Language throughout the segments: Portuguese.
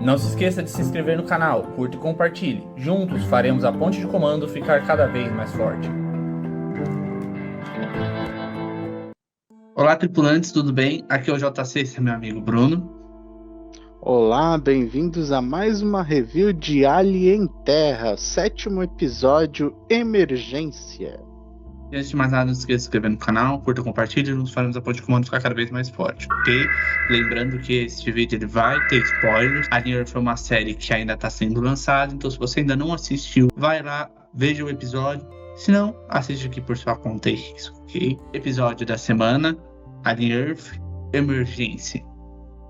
Não se esqueça de se inscrever no canal, curta e compartilhe. Juntos faremos a ponte de comando ficar cada vez mais forte. Olá, tripulantes, tudo bem? Aqui é o JC, esse é meu amigo Bruno. Olá, bem-vindos a mais uma review de Alien Terra, 7º episódio, Emergência. E antes de mais nada, não se esqueça de se inscrever no canal, curta e compartilhe. Juntos faremos a ponte de comando ficar cada vez mais forte, ok? Lembrando que este vídeo ele vai ter spoilers. Alien Earth foi uma série que ainda está sendo lançada, então se você ainda não assistiu, vai lá, veja o episódio. Se não, assiste aqui por sua conta e risco, ok? Episódio da semana, Alien Earth, Emergência.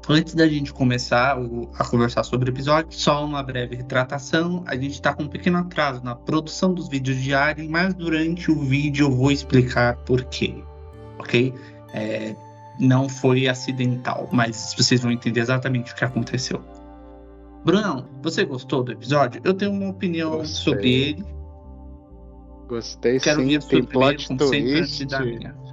Antes da gente começar a conversar sobre o episódio, só uma breve retratação. A gente está com um pequeno atraso na produção dos vídeos diários, mas durante o vídeo eu vou explicar por quê, ok? Não foi acidental, mas vocês vão entender exatamente o que aconteceu. Brunão, você gostou do episódio? Eu tenho uma opinião sobre ele. Gostei Quero sim, ouvir a tem sua primeiro, plot como sempre, antes de twist, dar a minha.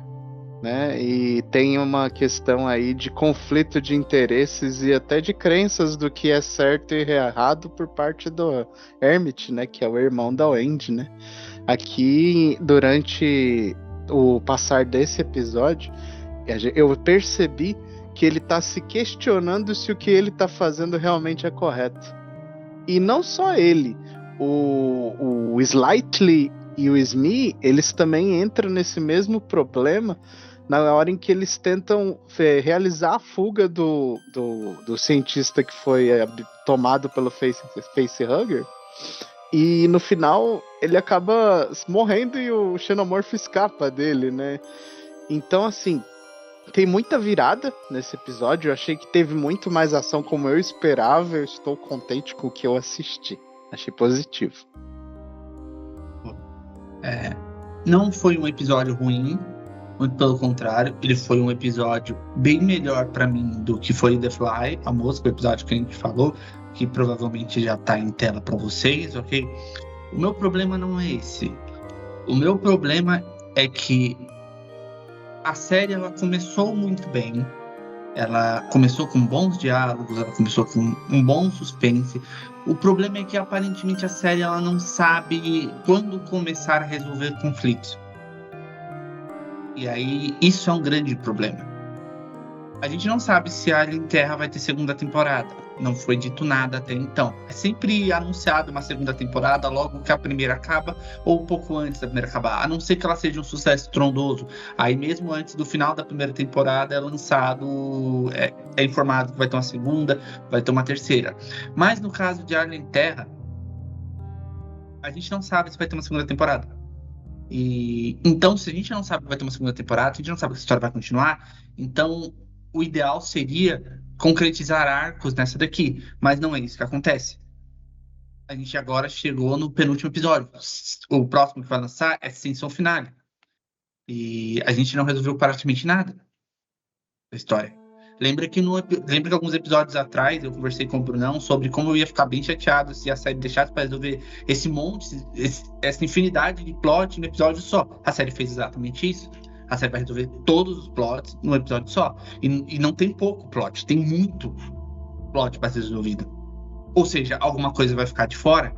né? E tem uma questão aí de conflito de interesses e até de crenças do que é certo e errado por parte do Hermit, né? Que é o irmão da Wendy, né? Aqui, durante o passar desse episódio, eu percebi que ele tá se questionando se o que ele tá fazendo realmente é correto. E não só ele, o Slightly e o Smee, eles também entram nesse mesmo problema na hora em que eles tentam realizar a fuga do cientista que foi tomado pelo facehugger. E no final ele acaba morrendo e o Xenomorph escapa dele, né? Então, assim, tem muita virada nesse episódio. Eu achei que teve muito mais ação como eu esperava. Eu estou contente com o que eu assisti. Achei positivo. Não foi um episódio ruim, muito pelo contrário, ele foi um episódio bem melhor pra mim do que foi The Fly, a música, o episódio que a gente falou, que provavelmente já tá em tela pra vocês, ok? O meu problema não é esse. O meu problema é que a série ela começou muito bem. Ela começou com bons diálogos, ela começou com um bom suspense. O problema é que aparentemente a série ela não sabe quando começar a resolver conflitos. E aí isso é um grande problema. A gente não sabe se Alien Terra vai ter segunda temporada. Não foi dito nada até então. É sempre anunciado uma segunda temporada logo que a primeira acaba ou um pouco antes da primeira acabar. A não ser que ela seja um sucesso estrondoso. Aí mesmo antes do final da primeira temporada é lançado, é informado que vai ter uma segunda, vai ter uma terceira. Mas no caso de Alien Terra, a gente não sabe se vai ter uma segunda temporada. E então, se a gente não sabe que vai ter uma segunda temporada, se a gente não sabe que a história vai continuar, então o ideal seria concretizar arcos nessa daqui, mas não é isso que acontece. A gente agora chegou no penúltimo episódio. O próximo que vai lançar é Season Finale. E a gente não resolveu praticamente nada da história. Lembra que alguns episódios atrás eu conversei com o Brunão sobre como eu ia ficar bem chateado se a série deixasse para resolver esse monte, essa infinidade de plot no episódio só. A série fez exatamente isso. A série vai resolver todos os plots num episódio só. E não tem pouco plot, tem muito plot para ser resolvido. Ou seja, alguma coisa vai ficar de fora.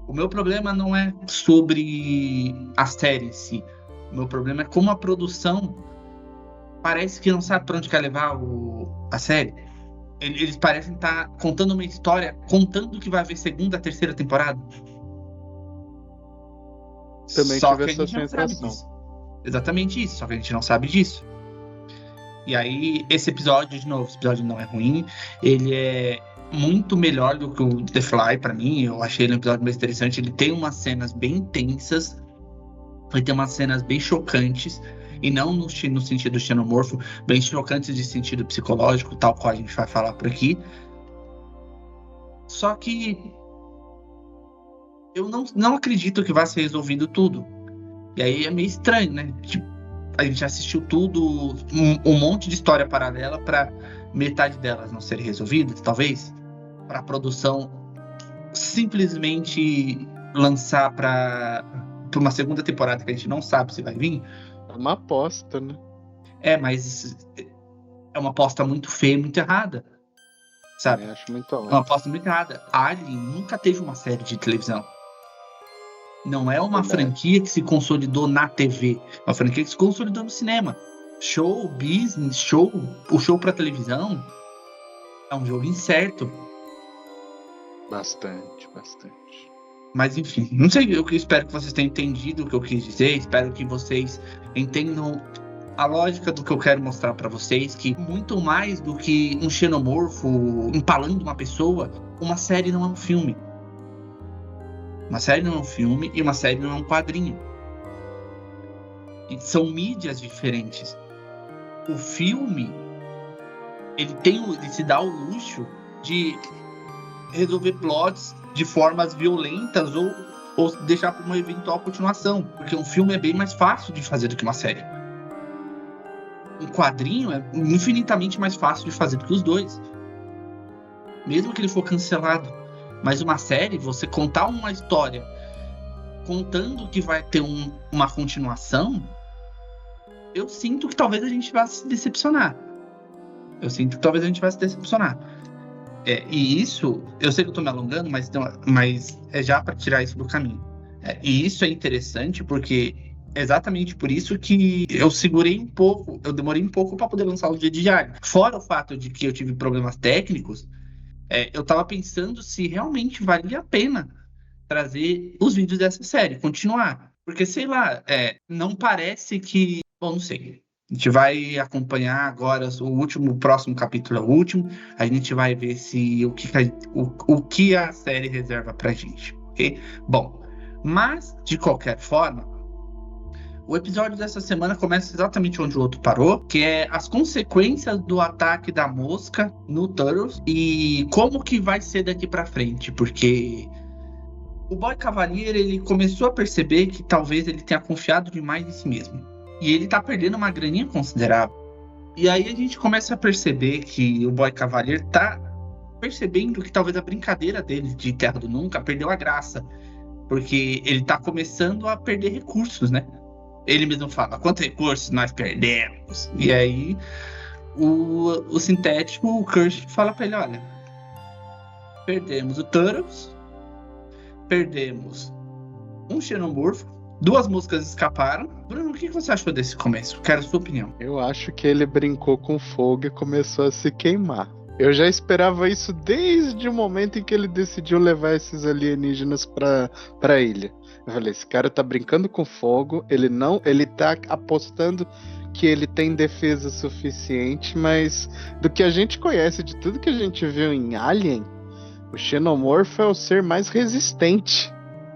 O meu problema não é sobre a série em si. O meu problema é como a produção parece que não sabe para onde quer levar a série. Eles parecem estar contando uma história, contando que vai haver segunda, terceira temporada. Também Só tive que a essa gente não sabe sensação. disso. Exatamente isso, só que a gente não sabe disso. E aí, esse episódio, de novo, esse episódio não é ruim. Ele é muito melhor do que o The Fly, pra mim. Eu achei ele um episódio mais interessante. Ele tem umas cenas bem tensas. Ele tem umas cenas bem chocantes. E não no sentido xenomorfo, bem chocantes de sentido psicológico, tal qual a gente vai falar por aqui. Só que eu não acredito que vai ser resolvido tudo. E aí é meio estranho, né? Tipo, a gente assistiu tudo, um monte de história paralela para metade delas não serem resolvidas, talvez, para a produção simplesmente lançar para uma segunda temporada que a gente não sabe se vai vir. É uma aposta, né? Mas é uma aposta muito feia, muito errada. sabe? Eu acho muito É uma ótimo. aposta muito errada. Alien nunca teve uma série de televisão. Não é uma Verdade. franquia que se consolidou na TV, é uma franquia que se consolidou no cinema. Show, business, o show pra televisão é um jogo incerto. Bastante. Mas enfim, não sei, eu espero que vocês tenham entendido o que eu quis dizer, espero que vocês entendam a lógica do que eu quero mostrar pra vocês, que muito mais do que um xenomorfo empalando uma pessoa, uma série não é um filme. Uma série não é um filme e uma série não é um quadrinho. E são mídias diferentes. O filme, ele se dá o luxo de resolver plots de formas violentas ou deixar para uma eventual continuação, porque um filme é bem mais fácil de fazer do que uma série. Um quadrinho é infinitamente mais fácil de fazer do que os dois, mesmo que ele for cancelado. Mas uma série, você contar uma história contando que vai ter uma continuação, eu sinto que talvez a gente vá se decepcionar. E isso, eu sei que eu tô me alongando, mas é já para tirar isso do caminho. E isso é interessante porque é exatamente por isso que eu segurei um pouco, eu demorei um pouco para poder lançar o dia de diário. Fora o fato de que eu tive problemas técnicos, eu tava pensando se realmente valia a pena trazer os vídeos dessa série, continuar. Porque, sei lá, não parece que. Bom, não sei. A gente vai acompanhar agora o próximo capítulo é o último. A gente vai ver se o que a série reserva pra gente, ok? Bom, mas de qualquer forma, o episódio dessa semana começa exatamente onde o outro parou, que é as consequências do ataque da mosca no Turtles e como que vai ser daqui pra frente, porque o Boy Cavalier, ele começou a perceber que talvez ele tenha confiado demais em si mesmo. E ele tá perdendo uma graninha considerável. E aí a gente começa a perceber que o Boy Cavalier tá percebendo que talvez a brincadeira dele de Terra do Nunca perdeu a graça. Porque ele tá começando a perder recursos, né? Ele mesmo fala, quantos recursos nós perdemos? E aí o sintético, o Kirsch, fala pra ele, olha, perdemos o Turtles, perdemos um xenomorfo, duas moscas escaparam. Bruno, o que você achou desse começo? Quero a sua opinião. Eu acho que ele brincou com fogo e começou a se queimar. Eu já esperava isso desde o momento em que ele decidiu levar esses alienígenas pra ilha. Eu falei, esse cara tá brincando com fogo, ele tá apostando que ele tem defesa suficiente, mas do que a gente conhece, de tudo que a gente viu em Alien, o xenomorfo é o ser mais resistente,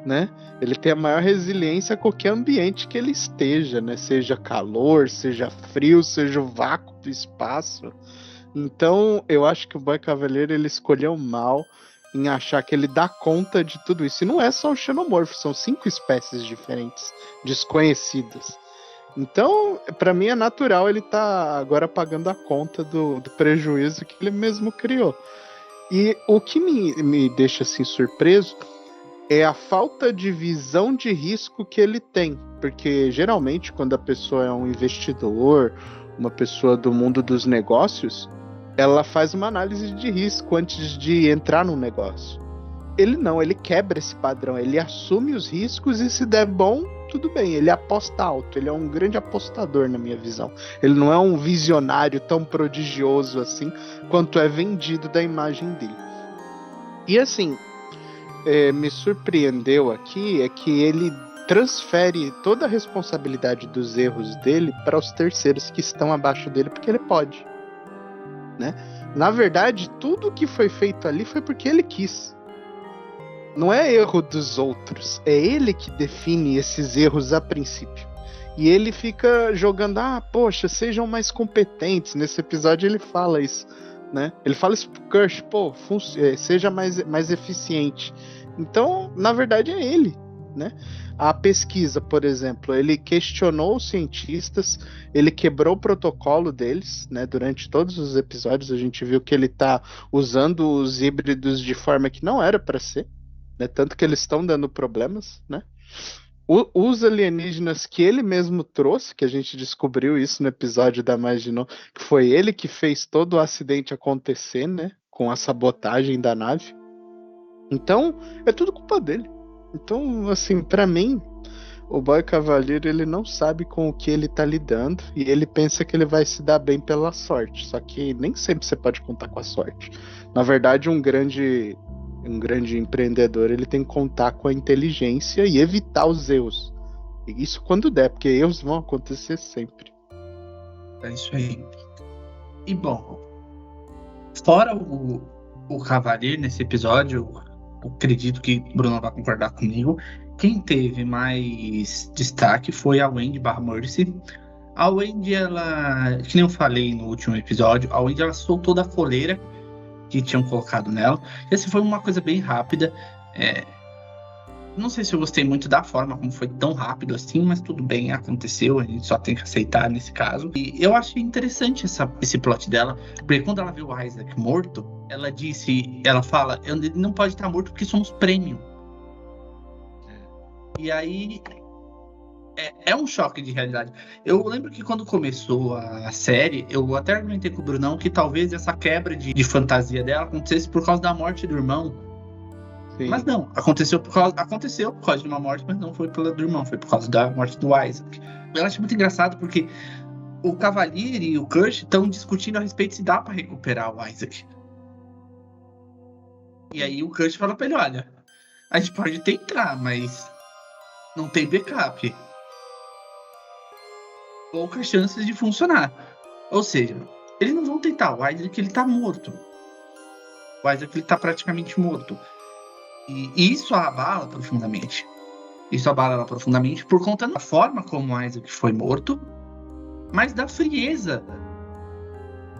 né? Ele tem a maior resiliência a qualquer ambiente que ele esteja, né? Seja calor, seja frio, seja o vácuo do espaço. Então, eu acho que o Boy Cavalier ele escolheu mal em achar que ele dá conta de tudo isso. E não é só o xenomorfo, são 5 espécies diferentes, desconhecidas. Então, para mim é natural ele tá agora pagando a conta do prejuízo que ele mesmo criou. E o que me deixa assim surpreso é a falta de visão de risco que ele tem. Porque geralmente, quando a pessoa é um investidor, uma pessoa do mundo dos negócios, ela faz uma análise de risco antes de entrar no negócio. Ele não, ele quebra esse padrão, ele assume os riscos e se der bom, tudo bem, ele aposta alto, ele é um grande apostador na minha visão. Ele não é um visionário tão prodigioso assim quanto é vendido da imagem dele. E assim, me surpreendeu aqui é que ele transfere toda a responsabilidade dos erros dele para os terceiros que estão abaixo dele, porque ele pode, né? Na verdade, tudo que foi feito ali foi porque ele quis. Não é erro dos outros, é ele que define esses erros a princípio. E ele fica jogando, poxa, sejam mais competentes. Nesse episódio ele fala isso, né? Ele fala isso pro Kirsch, seja mais eficiente. Então, na verdade, é ele, né? A pesquisa, por exemplo, ele questionou os cientistas, ele quebrou o protocolo deles, né? Durante todos os episódios a gente viu que ele tá usando os híbridos de forma que não era para ser, né? Tanto que eles estão dando problemas, né? Os alienígenas que ele mesmo trouxe, que a gente descobriu isso no episódio da Maginot, que foi ele que fez todo o acidente acontecer, né? com a sabotagem da nave. Então, é tudo culpa dele. Então, assim, pra mim, o Boy Cavalier, ele não sabe com o que ele tá lidando e ele pensa que ele vai se dar bem pela sorte. Só que nem sempre você pode contar com a sorte. Na verdade, um grande empreendedor, ele tem que contar com a inteligência e evitar os erros. E isso quando der, porque erros vão acontecer sempre. É isso aí. E bom, fora o Cavalier nesse episódio, eu acredito que o Bruno vai concordar comigo. Quem teve mais destaque foi a Wendy/Mercy. A Wendy, ela, que nem eu falei no último episódio, a Wendy ela soltou da coleira que tinham colocado nela. Essa foi uma coisa bem rápida. Não sei se eu gostei muito da forma como foi tão rápido assim, mas tudo bem, aconteceu, a gente só tem que aceitar nesse caso. E eu achei interessante esse plot dela, porque quando ela viu o Isaac morto, ela fala, ele não pode estar morto porque somos prêmio. E aí é um choque de realidade. Eu lembro que quando começou a série, eu até argumentei com o Brunão que talvez essa quebra de fantasia dela acontecesse por causa da morte do irmão. Sim. Mas não, aconteceu por causa de uma morte, mas não foi pela do irmão, foi por causa da morte do Isaac. Eu acho muito engraçado porque o Cavalier e o Kurt estão discutindo a respeito se dá pra recuperar o Isaac. E aí o Kurt fala pra ele, olha, a gente pode tentar, mas não tem backup. Poucas chances de funcionar. Ou seja, eles não vão tentar, o Isaac ele tá morto. O Isaac ele tá praticamente morto. E isso a abala profundamente. Isso abala ela profundamente por conta da forma como o Isaac foi morto, mas da frieza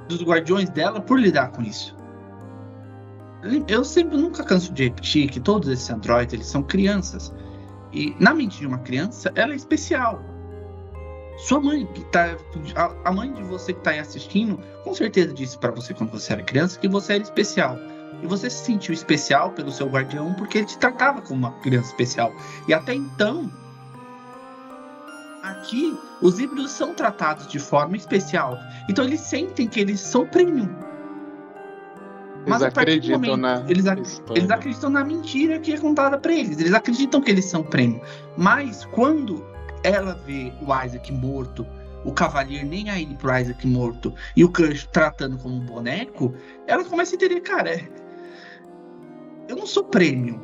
dos guardiões dela por lidar com isso. Eu nunca canso de repetir que todos esses androides eles são crianças. E na mente de uma criança, ela é especial. Sua mãe, a mãe de você que tá aí assistindo, com certeza disse para você quando você era criança que você era especial. E você se sentiu especial pelo seu guardião porque ele te tratava como uma criança especial. E até então, aqui, os híbridos são tratados de forma especial. Então eles sentem que eles são premium. Mas a partir do momento, eles acreditam na mentira que é contada para eles. Eles acreditam que eles são premium. Mas quando ela vê o Isaac morto, o Cavalier nem aí pro Isaac morto e o Kurt tratando como um boneco, ela começa a entender, cara, eu não sou premium.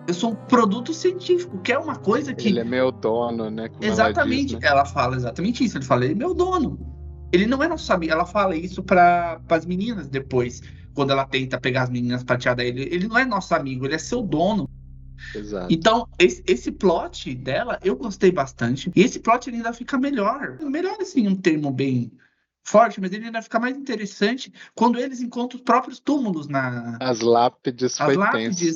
Eu sou um produto científico, que é uma coisa que... Ele é meu dono, né? Exatamente. Ela diz, né? Ela fala exatamente isso. Ele fala, ele é meu dono. Ele não é nosso amigo. Ela fala isso para as meninas depois, quando ela tenta pegar as meninas pra tirar dele. Ele não é nosso amigo, ele é seu dono. Exato. Então, esse plot dela, eu gostei bastante. E esse plot ele ainda fica melhor. Melhor, assim, um termo bem forte, mas ele ainda fica mais interessante quando eles encontram os próprios túmulos As lápides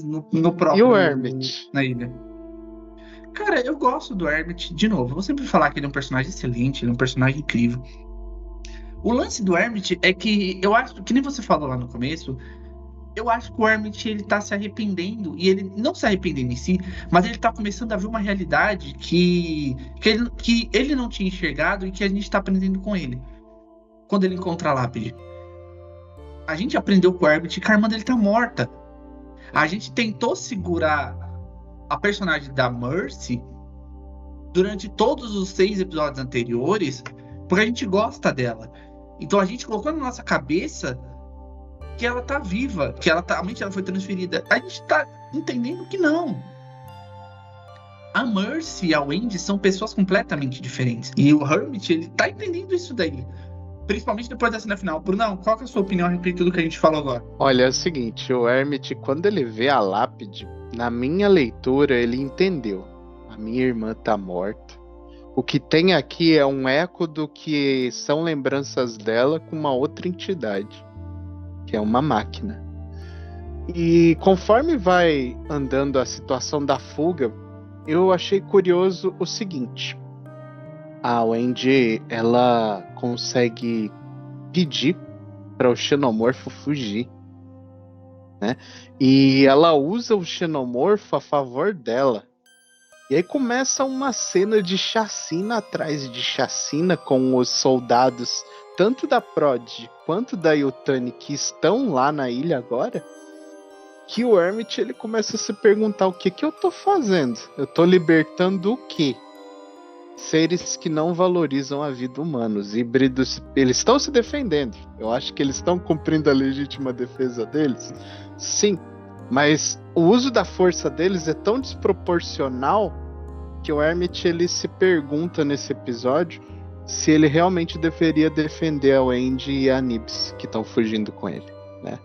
no próprio... E o Hermit? Na ilha. Cara, eu gosto do Hermit, de novo. Eu vou sempre falar que ele é um personagem excelente, ele é um personagem incrível. O lance do Hermit é que eu acho, que nem você falou lá no começo, eu acho que o Hermit ele tá se arrependendo, e ele não se arrependendo em si, mas ele tá começando a ver uma realidade que ele não tinha enxergado e que a gente tá aprendendo com ele. Quando ele encontra a lápide. A gente aprendeu com o Hermit que a irmã dele tá morta. A gente tentou segurar a personagem da Mercy durante todos os 6 episódios anteriores, porque a gente gosta dela. Então a gente colocou na nossa cabeça que ela tá viva, que a mente dela foi transferida. A gente tá entendendo que não. A Mercy e a Wendy são pessoas completamente diferentes. E o Hermit, ele tá entendendo isso daí. Principalmente depois da cena final. Brunão, qual que é a sua opinião a respeito do que a gente falou agora? Olha, é o seguinte, o Hermit, quando ele vê a lápide, na minha leitura, ele entendeu. A minha irmã tá morta. O que tem aqui é um eco do que são lembranças dela com uma outra entidade, que é uma máquina. E conforme vai andando a situação da fuga, eu achei curioso o seguinte. A Wendy, ela consegue pedir para o xenomorfo fugir, né? E ela usa o xenomorfo a favor dela. E aí começa uma cena de chacina atrás de chacina, com os soldados tanto da Prod quanto da Yutani, que estão lá na ilha agora, que o Emmett ele começa a se perguntar o que eu tô fazendo? Eu tô libertando o quê? Seres que não valorizam a vida humana. Os híbridos, eles estão se defendendo. Eu acho que eles estão cumprindo a legítima defesa deles. Sim, mas o uso da força deles é tão desproporcional que o Emmett ele se pergunta nesse episódio se ele realmente deveria defender a Wendy e a Nibs que estão fugindo com ele, né?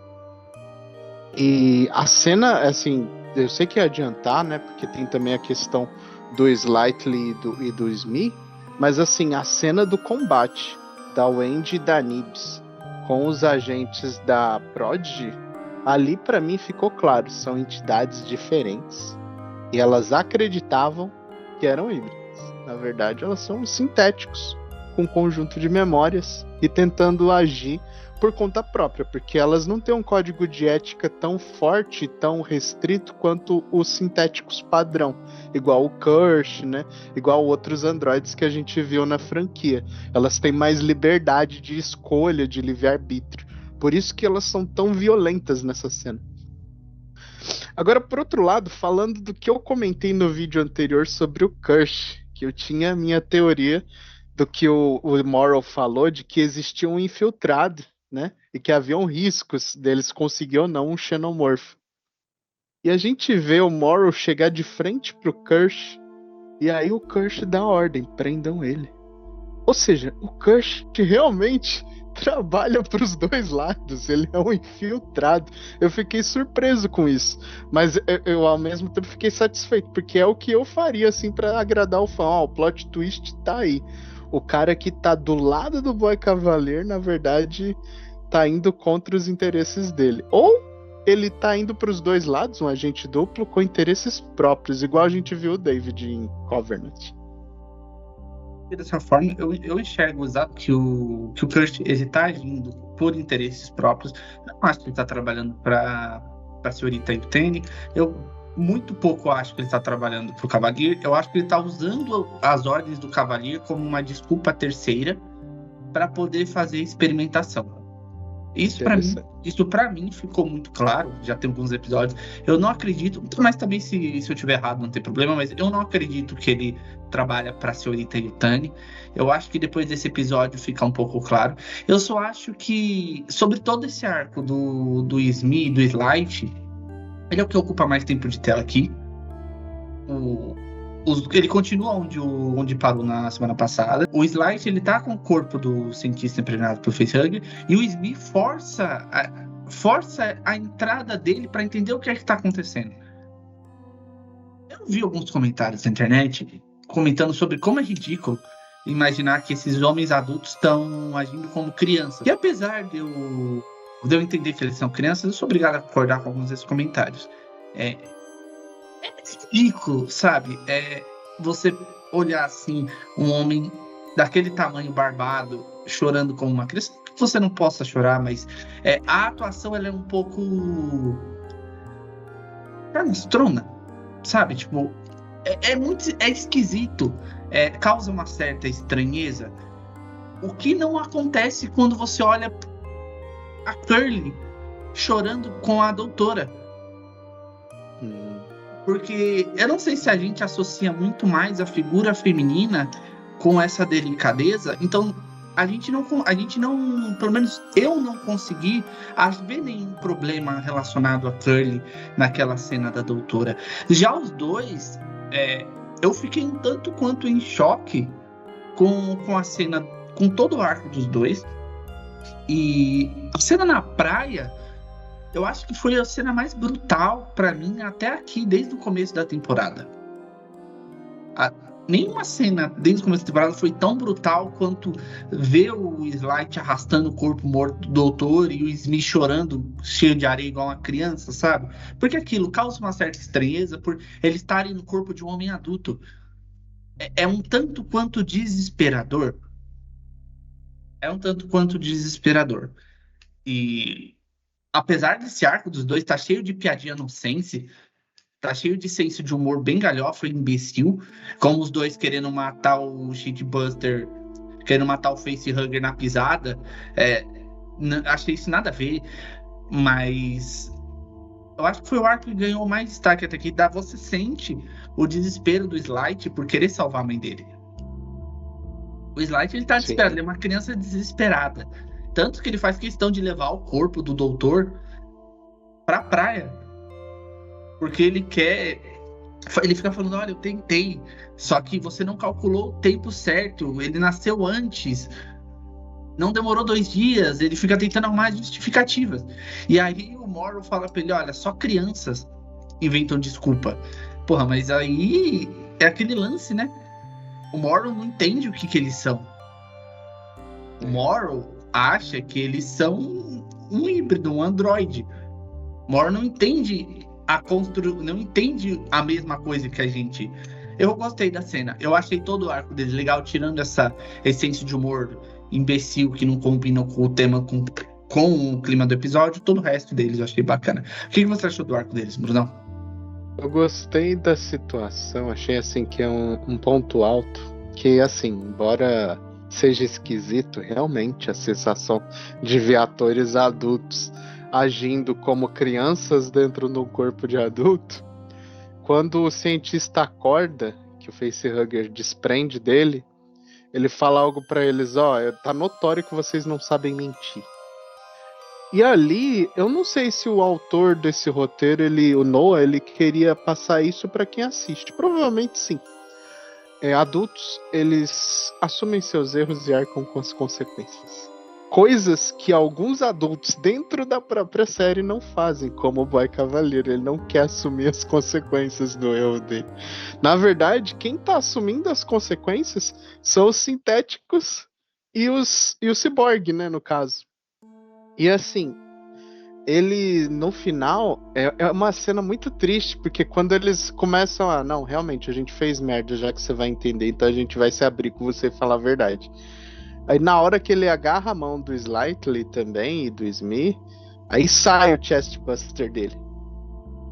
E a cena, assim, eu sei que ia adiantar, né? Porque tem também a questão do Slightly e do Smee, mas assim, a cena do combate da Wendy e da Nibs com os agentes da Prodigy, ali pra mim ficou claro, são entidades diferentes e elas acreditavam que eram híbridas. Na verdade, elas são sintéticos com um conjunto de memórias e tentando agir por conta própria, porque elas não têm um código de ética tão forte, tão restrito quanto os sintéticos padrão, igual o Kirsch, né? Igual outros androides que a gente viu na franquia. Elas têm mais liberdade de escolha, de livre-arbítrio. Por isso que elas são tão violentas nessa cena. Agora, por outro lado, falando do que eu comentei no vídeo anterior sobre o Kirsch, que eu tinha a minha teoria do que o Morrow falou, de que existia um infiltrado, né? E que haviam riscos deles conseguir ou não um xenomorfo. E a gente vê o Morrow chegar de frente pro Kirsch, e aí o Kirsch dá ordem, prendam ele. Ou seja, o Kirsch realmente trabalha para os dois lados, ele é um infiltrado. Eu fiquei surpreso com isso, mas eu ao mesmo tempo fiquei satisfeito, porque é o que eu faria assim para agradar o fã. O plot twist tá aí. O cara que tá do lado do Boy Cavalier, na verdade, tá indo contra os interesses dele. Ou ele tá indo para os dois lados, um agente duplo com interesses próprios, igual a gente viu o David em Covenant. Dessa forma, eu enxergo exato que o Kurt ele tá agindo por interesses próprios. Eu não acho que ele está trabalhando para a senhorita Yutani. Eu muito pouco acho que ele está trabalhando para o Cavalier. Eu acho que ele está usando as ordens do Cavalier como uma desculpa terceira para poder fazer experimentação. Isso para mim ficou muito claro. Já tem alguns episódios. Eu não acredito, mas também se eu tiver errado não tem problema, mas eu não acredito que ele trabalha para a senhorita Yutani. Eu acho que depois desse episódio fica um pouco claro. Eu só acho que sobre todo esse arco do Smee e do Slight, ele é o que ocupa mais tempo de tela aqui. Ele continua onde parou na semana passada. O Slight, ele tá com o corpo do cientista impregnado pelo facehugger, e o Smee força a entrada dele para entender o que é que tá acontecendo. Eu vi alguns comentários na internet comentando sobre como é ridículo imaginar que esses homens adultos estão agindo como crianças. E apesar de eu entender que eles são crianças, eu sou obrigado a concordar com alguns desses comentários. É ridículo, sabe? Você olhar assim, um homem daquele tamanho barbado, chorando como uma criança. Não que você não possa chorar, mas a atuação ela é um pouco canastrona, sabe? Tipo, é esquisito, causa uma certa estranheza. O que não acontece quando você olha a Curly chorando com a doutora. Porque eu não sei se a gente associa muito mais a figura feminina com essa delicadeza. Então, a gente não, pelo menos eu não consegui ver nenhum problema relacionado a Curly naquela cena da doutora. Já os dois, eu fiquei um tanto quanto em choque com a cena, com todo o arco dos dois. E a cena na praia, eu acho que foi a cena mais brutal pra mim até aqui, desde o começo da temporada. Nenhuma cena desde o começo da temporada foi tão brutal quanto ver o Slight arrastando o corpo morto do doutor e o Smee chorando, cheio de areia, igual uma criança, sabe? Porque aquilo causa uma certa estranheza por eles estarem no corpo de um homem adulto. É um tanto quanto desesperador. É um tanto quanto desesperador. E apesar desse arco dos dois estar cheio de piadinha nonsense, tá cheio de senso de humor bem galhofa e imbecil, como os dois querendo matar o Shitbuster querendo matar o facehugger na pisada. Achei isso nada a ver, mas eu acho que foi o arco que ganhou mais destaque até aqui. Você sente o desespero do Slight por querer salvar a mãe dele. O Slight, ele tá desesperado, ele é uma criança desesperada. Tanto que ele faz questão de levar o corpo do doutor pra praia. Porque ele quer... Ele fica falando, olha, eu tentei, só que você não calculou o tempo certo, ele nasceu antes, não demorou 2 dias, ele fica tentando arrumar justificativas. E aí o Morrow fala pra ele, olha, só crianças inventam desculpa. Porra, mas aí é aquele lance, né? O Morrow não entende o que eles são. O Morrow acha que eles são um híbrido, um androide. O Morrow não entende não entende a mesma coisa que a gente. Eu gostei da cena. Eu achei todo o arco deles legal, tirando essa essência de humor imbecil que não combina com o tema, com o clima do episódio. Todo o resto deles eu achei bacana. O que você achou do arco deles, Brunão? Eu gostei da situação, achei assim que é um ponto alto, que assim, embora seja esquisito, realmente a sensação de ver atores adultos agindo como crianças dentro de um corpo de adulto, quando o cientista acorda, que o facehugger desprende dele, ele fala algo pra eles, tá notório que vocês não sabem mentir. E ali, eu não sei se o autor desse roteiro, o Noah, ele queria passar isso pra quem assiste. Provavelmente sim. Adultos, eles assumem seus erros e arcam com as consequências. Coisas que alguns adultos dentro da própria série não fazem, como o Boy Cavaleiro. Ele não quer assumir as consequências do erro dele. Na verdade, quem tá assumindo as consequências são os sintéticos e o ciborgue, né, no caso. E assim, ele no final é uma cena muito triste, porque quando eles começam a, não, realmente a gente fez merda, já que você vai entender, então a gente vai se abrir com você e falar a verdade. Aí na hora que ele agarra a mão do Slightly também e do Smee, aí sai o chestbuster dele.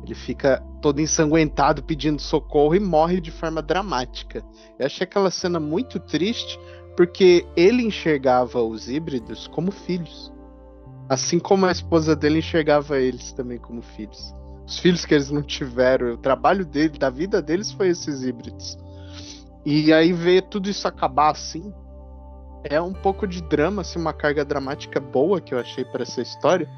Ele fica todo ensanguentado pedindo socorro e morre de forma dramática. Eu achei aquela cena muito triste, porque ele enxergava os híbridos como filhos. Assim como a esposa dele enxergava eles também como filhos. Os filhos que eles não tiveram, o trabalho dele, da vida deles foi esses híbridos. E aí ver tudo isso acabar assim, é um pouco de drama, assim, uma carga dramática boa que eu achei para essa história.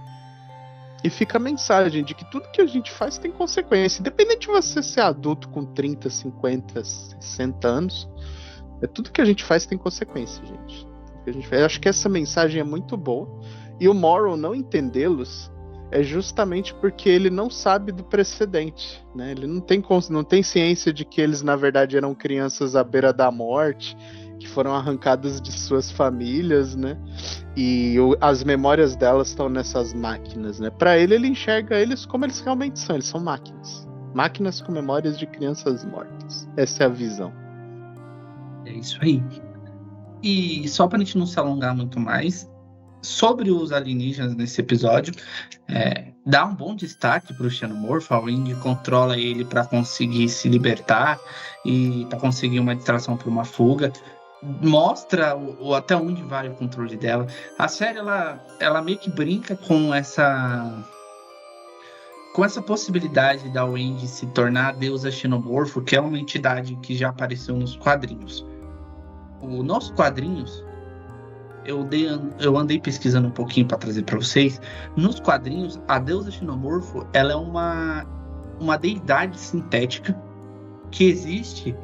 E fica a mensagem de que tudo que a gente faz tem consequência. Independente de você ser adulto com 30, 50, 60 anos, tudo que a gente faz tem consequência, gente. Eu acho que essa mensagem é muito boa. E o Morrow não entendê-los é justamente porque ele não sabe do precedente, né? Ele não tem ciência de que eles, na verdade, eram crianças à beira da morte, que foram arrancadas de suas famílias, né? E as memórias delas estão nessas máquinas, né? Para ele enxerga eles como eles realmente são. Eles são máquinas. Máquinas com memórias de crianças mortas. Essa é a visão. É isso aí. E só pra gente não se alongar muito mais, sobre os alienígenas nesse episódio, dá um bom destaque para o Xenomorph. A Wendy controla ele para conseguir se libertar e para conseguir uma distração para uma fuga. Mostra até onde vai o controle dela. A série ela meio que brinca com essa possibilidade da Wendy se tornar a deusa Xenomorfo, que é uma entidade que já apareceu nos quadrinhos. Nos quadrinhos, eu andei pesquisando um pouquinho para trazer para vocês. Nos quadrinhos, a deusa Xenomorfo, ela é uma deidade sintética que existe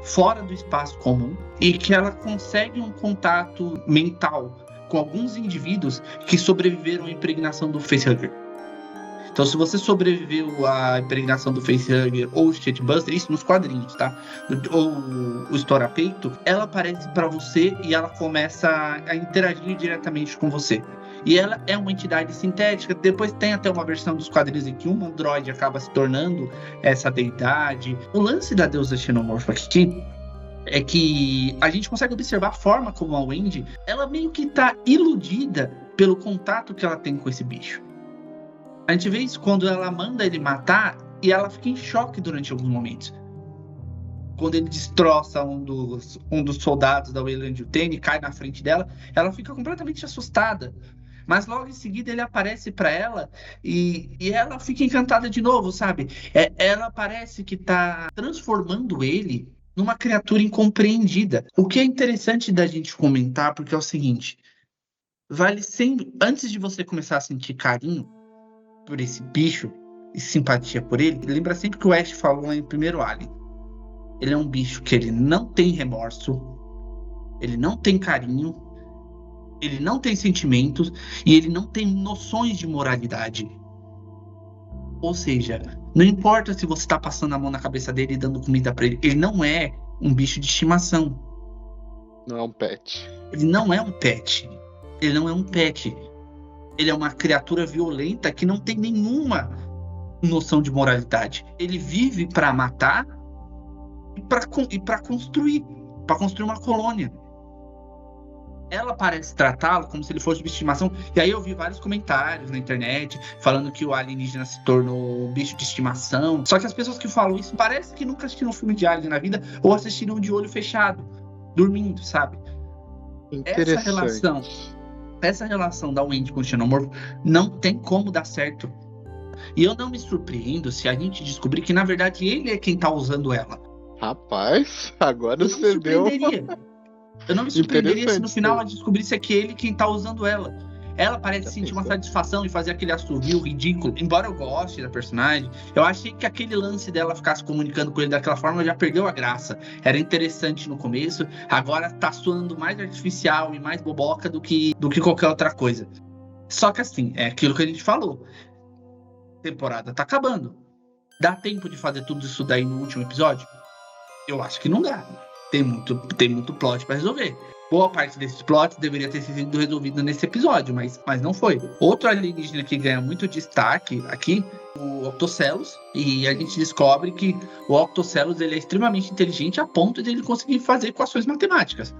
fora do espaço comum e que ela consegue um contato mental com alguns indivíduos que sobreviveram à impregnação do facehugger. Então, se você sobreviveu à impregnação do facehugger ou o chestbuster, isso nos quadrinhos, tá? Ou o estoura-peito, ela aparece para você e ela começa a interagir diretamente com você. E ela é uma entidade sintética. Depois tem até uma versão dos quadrinhos em que um androide acaba se tornando essa deidade. O lance da deusa Xenomorph aqui é que a gente consegue observar a forma como a Wendy, ela meio que tá iludida pelo contato que ela tem com esse bicho. A gente vê isso quando ela manda ele matar e ela fica em choque durante alguns momentos. quando ele destroça um dos soldados da Weyland Yutani e cai na frente dela, ela fica completamente assustada. Mas logo em seguida ele aparece para ela e ela fica encantada de novo, sabe? Ela parece que tá transformando ele numa criatura incompreendida. O que é interessante da gente comentar, porque é o seguinte, vale sempre, antes de você começar a sentir carinho por esse bicho e simpatia por ele, lembra sempre que o Ash falou em primeiro Alien. Ele é um bicho que ele não tem remorso, ele não tem carinho, ele não tem sentimentos e ele não tem noções de moralidade. Ou seja, não importa se você está passando a mão na cabeça dele e dando comida para ele não é um bicho de estimação. Não é um pet. Ele não é um pet. Ele não é um pet. Ele é uma criatura violenta que não tem nenhuma noção de moralidade. Ele vive para matar e para construir uma colônia. Ela parece tratá-lo como se ele fosse de estimação. E aí eu vi vários comentários na internet falando que o alienígena se tornou bicho de estimação. Só que as pessoas que falam isso parece que nunca assistiram um filme de Alien na vida ou assistiram de olho fechado, dormindo, sabe? Essa relação da Wendy com o xenomorfo não tem como dar certo. E eu não me surpreendo se a gente descobrir que, na verdade, ele é quem tá usando ela. Rapaz, agora você deu... Eu não me surpreenderia se no final ela descobrisse que ele quem tá usando ela. Ela parece sentir uma satisfação em fazer aquele assovio ridículo. Embora eu goste da personagem, eu achei que aquele lance dela ficar se comunicando com ele daquela forma já perdeu a graça. Era interessante no começo, agora tá soando mais artificial e mais boboca do que qualquer outra coisa. Só que assim, é aquilo que a gente falou. A temporada tá acabando. Dá tempo de fazer tudo isso daí no último episódio? Eu acho que não dá. Tem muito plot pra resolver. Boa parte desses plots deveria ter sido resolvido nesse episódio, mas não foi. Outro alienígena que ganha muito destaque aqui, o Octocelos, e a gente descobre que o Octocelos ele é extremamente inteligente a ponto de ele conseguir fazer equações matemáticas.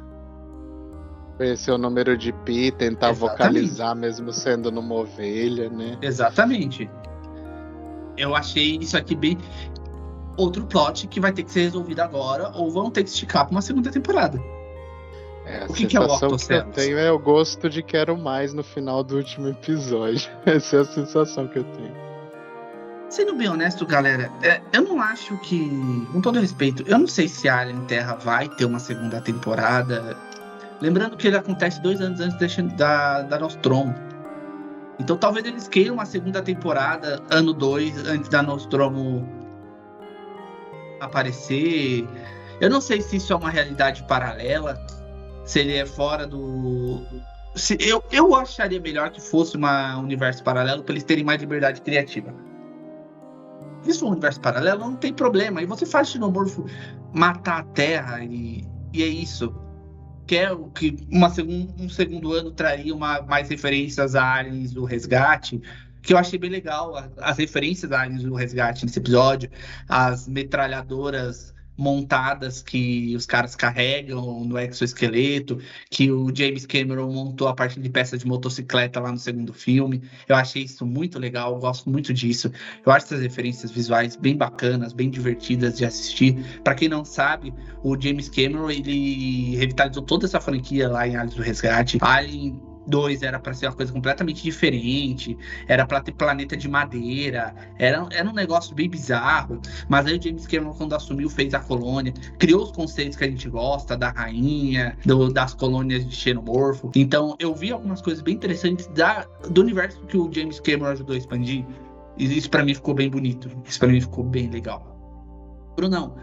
Conhecer o número de pi, tentar vocalizar mesmo sendo numa ovelha, né? Exatamente. Eu achei isso aqui bem... Outro plot que vai ter que ser resolvido agora ou vão ter que esticar para uma segunda temporada. O que é o Octocelos? Que eu tenho é o gosto de quero mais no final do último episódio. Essa é a sensação que eu tenho. Sendo bem honesto, galera, eu não acho que, com todo respeito, eu não sei se Alien Terra vai ter uma segunda temporada. Lembrando que ele acontece 2 anos antes da Nostromo. Então talvez eles queiram uma segunda temporada, ano 2, antes da Nostromo aparecer. Eu não sei se isso é uma realidade paralela, se ele é fora do... Eu acharia melhor que fosse um universo paralelo para eles terem mais liberdade criativa. Se for um universo paralelo, não tem problema. E você faz o xenomorfo matar a Terra e é isso. Que é o que um segundo ano traria mais referências a Aliens do Resgate, que eu achei bem legal, as referências a Aliens do Resgate nesse episódio, as metralhadoras montadas que os caras carregam no exoesqueleto, que o James Cameron montou a partir de peças de motocicleta lá no segundo filme. Eu achei isso muito legal, eu gosto muito disso. Eu acho essas referências visuais bem bacanas, bem divertidas de assistir. Para quem não sabe, o James Cameron, ele revitalizou toda essa franquia lá em Aliens do Resgate. Alien 2 era para ser uma coisa completamente diferente, era para ter planeta de madeira, era um negócio bem bizarro, mas aí o James Cameron, quando assumiu, fez a colônia, criou os conceitos que a gente gosta, da rainha, das colônias de xenomorfo. Então eu vi algumas coisas bem interessantes do universo que o James Cameron ajudou a expandir, e isso para mim ficou bem bonito, isso para mim ficou bem legal. Brunão,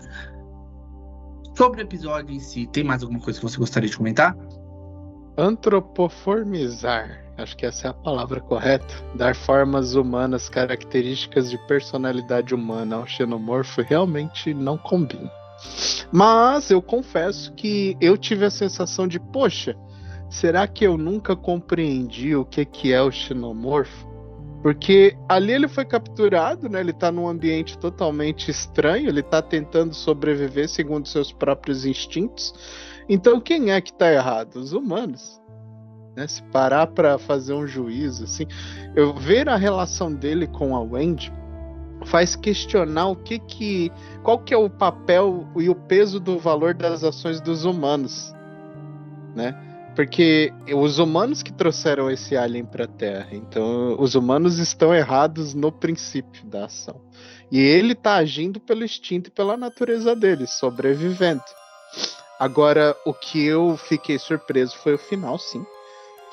sobre o episódio em si, tem mais alguma coisa que você gostaria de comentar? Antropoformizar, acho que essa é a palavra correta. Dar formas humanas, características de personalidade humana ao xenomorfo realmente não combina. Mas eu confesso que eu tive a sensação de, poxa, será que eu nunca compreendi o que é o xenomorfo? Porque ali ele foi capturado, né? Ele tá num ambiente totalmente estranho, ele tá tentando sobreviver segundo seus próprios instintos. Então quem é que tá errado? Os humanos. Né? Se parar pra fazer um juízo, assim, eu ver a relação dele com a Wendy, faz questionar qual que é o papel e o peso do valor das ações dos humanos, né? Porque os humanos que trouxeram esse alien para a Terra, então os humanos estão errados no princípio da ação. E ele está agindo pelo instinto e pela natureza dele, sobrevivendo. Agora, o que eu fiquei surpreso foi o final, sim.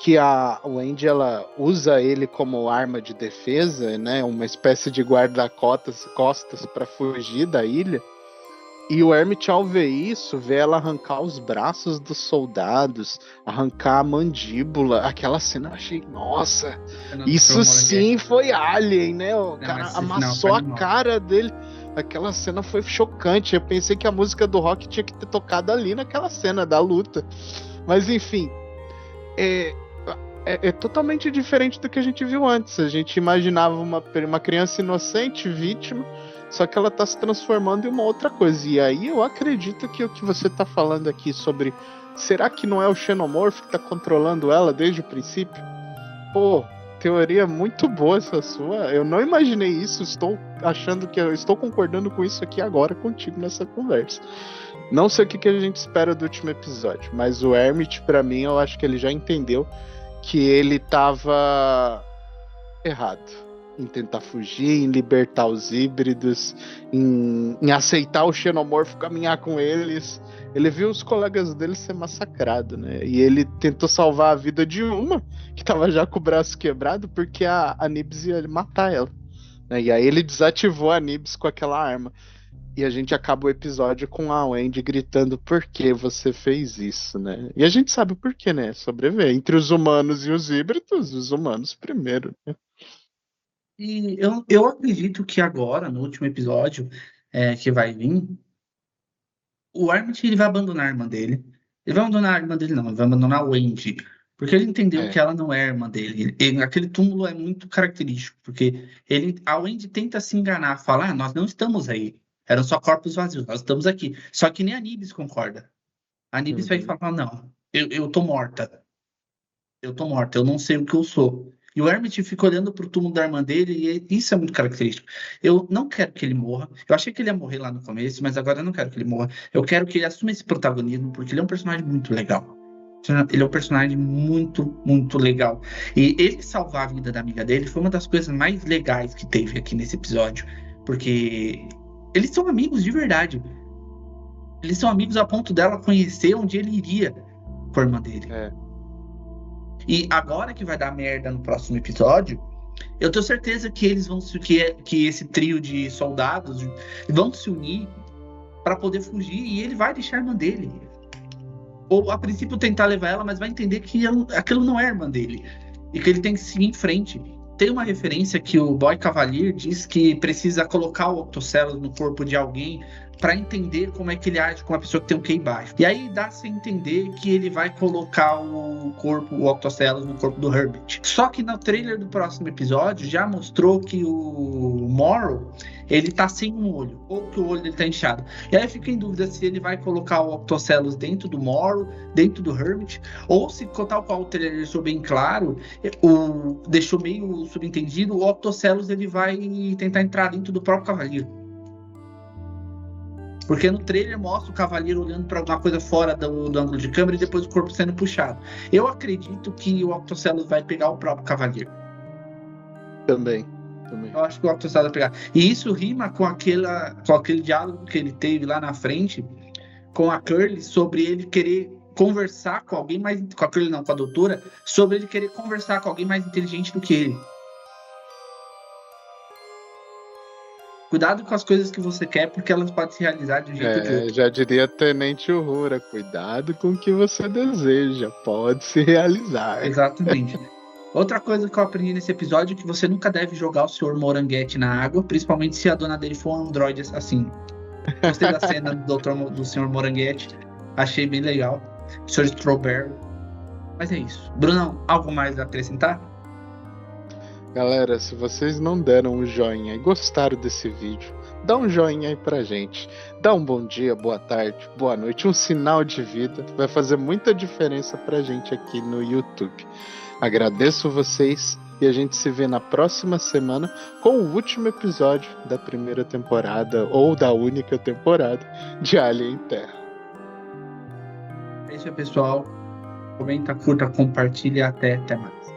Que a Wendy, ela usa ele como arma de defesa, né? Uma espécie de guarda-costas para fugir da ilha. E o Hermit, ao ver isso, vê ela arrancar os braços dos soldados, arrancar a mandíbula. Aquela cena eu achei, nossa, Cena do Sr. isso sim Moranguete. foi Alien, né? O Não, cara esse final foi amassou a animal. cara dele. Aquela cena foi chocante. Eu pensei que a música do rock tinha que ter tocado ali naquela cena da luta. Mas enfim, é, é totalmente diferente do que a gente viu antes. A gente imaginava uma criança inocente, vítima, só que ela está se transformando em uma outra coisa. E aí eu acredito que o que você está falando aqui sobre será que não é o Xenomorph que está controlando ela desde o princípio? Pô, teoria muito boa essa sua. Eu não imaginei isso. Estou achando que eu estou concordando com isso aqui agora contigo nessa conversa. Não sei o que a gente espera do último episódio, mas o Hermit, para mim, eu acho que ele já entendeu que ele estava errado em tentar fugir, em libertar os híbridos, em aceitar o xenomorfo caminhar com eles. Ele viu os colegas dele ser massacrados, né? E ele tentou salvar a vida de uma que estava já com o braço quebrado porque a Nibs ia matar ela, né? E aí ele desativou a Nibs com aquela arma. E a gente acaba o episódio com a Wendy gritando por que você fez isso, né? E a gente sabe o porquê, né? Sobreviver. Entre os humanos e os híbridos, os humanos primeiro, né? E eu acredito que agora, no último episódio que vai vir, o Armit ele vai abandonar a irmã dele. Ele vai abandonar a irmã dele, não, ele vai abandonar a Wendy. Porque ele entendeu que É. ela não é a irmã dele. Aquele túmulo é muito característico, porque a Wendy tenta se enganar, falar, nós não estamos aí. Eram só corpos vazios, nós estamos aqui. Só que nem a Nibis concorda. A Nibis vai Uhum. falar, não, eu tô morta. Eu tô morta, eu não sei o que eu sou. E o Hermit fica olhando pro túmulo da irmã dele, e isso é muito característico. Eu não quero que ele morra. Eu achei que ele ia morrer lá no começo, mas agora eu não quero que ele morra. Eu quero que ele assuma esse protagonismo, porque ele é um personagem muito legal. Ele é um personagem muito, muito legal. E ele salvar a vida da amiga dele foi uma das coisas mais legais que teve aqui nesse episódio. Porque eles são amigos de verdade. Eles são amigos a ponto dela conhecer onde ele iria com a irmã dele. É. E agora que vai dar merda no próximo episódio, eu tenho certeza que eles vão que esse trio de soldados vão se unir para poder fugir e ele vai deixar a irmã dele. Ou a princípio tentar levar ela, mas vai entender que aquilo não é a irmã dele e que ele tem que seguir em frente. Tem uma referência que o Boy Cavalier diz que precisa colocar o Octocellus no corpo de alguém para entender como é que ele age com uma pessoa que tem um QI baixo. E aí dá-se a entender que ele vai colocar o Octocellus no corpo do Herbert. Só que no trailer do próximo episódio já mostrou que o Morrow, ele tá sem um olho, ou que o olho dele tá inchado. E aí fica em dúvida se ele vai colocar o Octocellus dentro do Morrow, dentro do Herbert, ou se, tal qual o trailer deixou bem claro, deixou meio subentendido, o Octocellus ele vai tentar entrar dentro do próprio Cavaleiro. Porque no trailer mostra o Cavaleiro olhando para alguma coisa fora do ângulo de câmera e depois o corpo sendo puxado. Eu acredito que o Octocellus vai pegar o próprio Cavaleiro. Também. Eu acho que o Octocellus vai pegar. E isso rima com aquele diálogo que ele teve lá na frente com a Curly sobre ele querer conversar com alguém mais... Com a Curly não, com a doutora. Sobre ele querer conversar com alguém mais inteligente do que ele. Cuidado com as coisas que você quer, porque elas podem se realizar de um jeito ou de outro. Já diria Tenente Uhura, cuidado com o que você deseja, pode se realizar. Exatamente. Outra coisa que eu aprendi nesse episódio é que você nunca deve jogar o Sr. Moranguete na água, principalmente se a dona dele for um androide assassino. Gostei da cena do Sr. Moranguete, achei bem legal. Sr. Strawberry. Mas é isso. Brunão, algo mais a acrescentar? Galera, se vocês não deram um joinha e gostaram desse vídeo, dá um joinha aí pra gente. Dá um bom dia, boa tarde, boa noite, um sinal de vida. Vai fazer muita diferença pra gente aqui no YouTube. Agradeço vocês E a gente se vê na próxima semana com o último episódio da primeira temporada, ou da única temporada, de Alien Terra. É isso aí, pessoal. Comenta, curta, compartilha. Até mais.